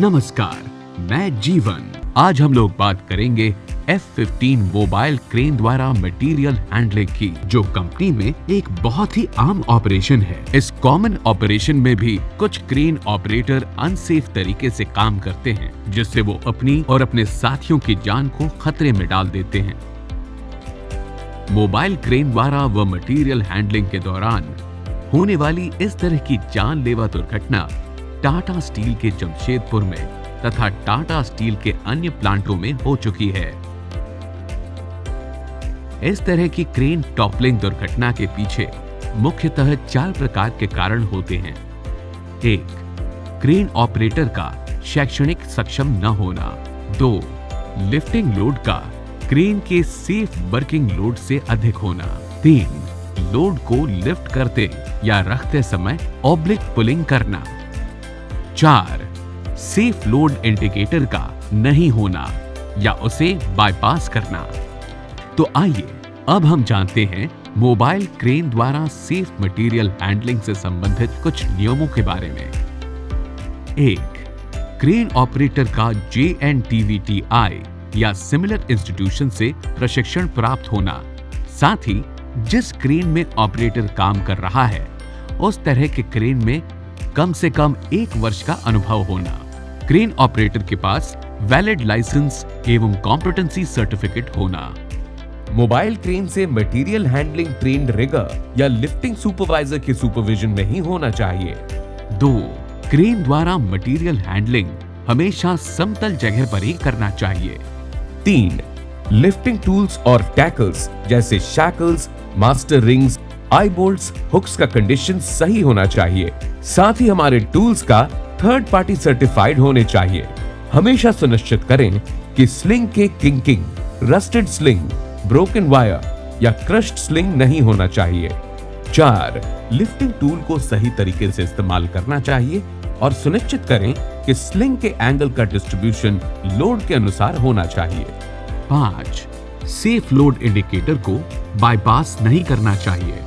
नमस्कार, मैं जीवन। आज हम लोग बात करेंगे F-15 मोबाइल क्रेन द्वारा मटेरियल हैंडलिंग की, जो कंपनी में एक बहुत ही आम ऑपरेशन है। इस कॉमन ऑपरेशन में भी कुछ क्रेन ऑपरेटर अनसेफ तरीके से काम करते हैं, जिससे वो अपनी और अपने साथियों की जान को खतरे में डाल देते हैं। मोबाइल क्रेन द्वारा व मटेरियल हैंडलिंग के दौरान होने वाली इस तरह की जानलेवा दुर्घटना टाटा स्टील के जमशेदपुर में तथा टाटा स्टील के अन्य प्लांटों में हो चुकी है। इस तरह की क्रेन टॉपलिंग दुर्घटना के पीछे मुख्यतः 4 प्रकार के कारण होते हैं। 1. क्रेन ऑपरेटर का शैक्षणिक सक्षम न होना। 2. लिफ्टिंग लोड का क्रेन के सेफ वर्किंग लोड से अधिक होना। 3. लोड को लिफ्ट करते या रखते समय ऑब्लिक पुलिंग करना। 4. सेफ लोड इंडिकेटर का नहीं होना या उसे बाईपास करना। तो आइए अब हम जानते हैं मोबाइल क्रेन द्वारा सेफ मटेरियल हैंडलिंग से संबंधित कुछ नियमों के बारे में। 1. क्रेन ऑपरेटर का JNTVTI या सिमिलर इंस्टीट्यूशन से प्रशिक्षण प्राप्त होना, साथ ही जिस क्रेन में ऑपरेटर काम कर रहा है उस तरह के क्रेन में कम से कम 1 वर्ष का अनुभव होना। क्रेन ऑपरेटर के पास वैलिड लाइसेंस एवं कॉम्पिटेंसी सर्टिफिकेट होना। मोबाइल क्रेन से मटेरियल हैंडलिंग ट्रेन्ड रिगर या लिफ्टिंग सुपरवाइजर के सुपरविजन में ही होना चाहिए। 2. क्रेन द्वारा मटेरियल हैंडलिंग हमेशा समतल जगह पर ही करना चाहिए। 3. लिफ्टिंग टूल्स और टैकल्स जैसे शैकल्स, मास्टर रिंग्स, आई बोल्ट्स, हुक्स का कंडीशन सही होना चाहिए। साथ ही हमारे टूल्स का थर्ड पार्टी सर्टिफाइड होने चाहिए। हमेशा सुनिश्चित करें कि स्लिंग के किंकिंग, रस्टेड स्लिंग, ब्रोकन वायर या क्रश्ड स्लिंग नहीं होना चाहिए। 4. लिफ्टिंग टूल को सही तरीके से इस्तेमाल करना चाहिए और सुनिश्चित करें कि स्लिंग के एंगल का डिस्ट्रीब्यूशन लोड के अनुसार होना चाहिए। 5. सेफ लोड इंडिकेटर को बाईपास नहीं करना चाहिए।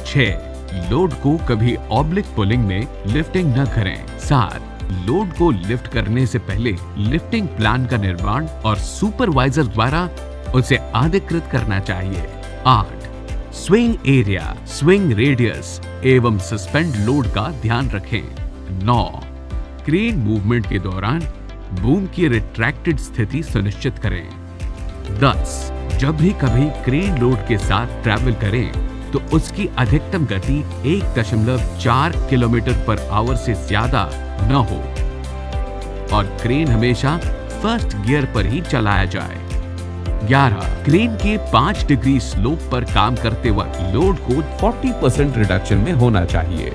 6. लोड को कभी ऑब्लिक पुलिंग में लिफ्टिंग न करें। 7. लोड को लिफ्ट करने से पहले लिफ्टिंग प्लान का निर्माण और सुपरवाइजर द्वारा उसे अधिकृत करना चाहिए। 8. स्विंग एरिया, स्विंग रेडियस एवं सस्पेंड लोड का ध्यान रखें। 9. क्रेन मूवमेंट के दौरान बूम की रिट्रैक्टेड स्थिति सुनिश्चित करें। 10. जब भी कभी क्रेन लोड के साथ ट्रैवल करें तो उसकी अधिकतम गति 1.4 किलोमीटर/आवर से ज्यादा न हो और क्रेन हमेशा फर्स्ट गियर पर ही चलाया जाए। 11. क्रेन के 5 डिग्री स्लोप पर काम करते वक्त लोड को 40% रिडक्शन में होना चाहिए।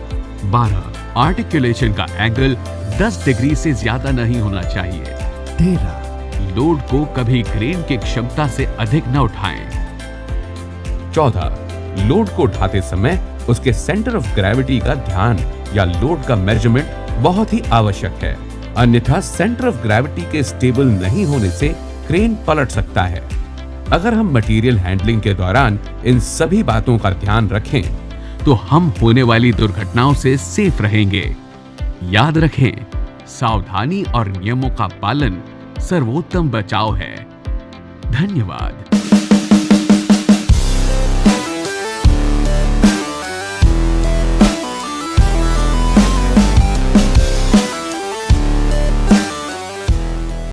12. आर्टिकुलेशन का एंगल 10 डिग्री से ज्यादा नहीं होना चाहिए। 13. लोड को कभी क्रेन की क्षमता से अधिक न उठाएं। 14. लोड को उठाते समय उसके सेंटर ऑफ ग्रेविटी का ध्यान या लोड का मेजरमेंट बहुत ही आवश्यक है, अन्यथा सेंटर ऑफ ग्रेविटी के स्टेबल नहीं होने से क्रेन पलट सकता है। अगर हम मटेरियल हैंडलिंग के दौरान इन सभी बातों का ध्यान रखें तो हम होने वाली दुर्घटनाओं से सेफ रहेंगे। याद रखें, सावधानी और नियमों का पालन सर्वोत्तम बचाव है। धन्यवाद।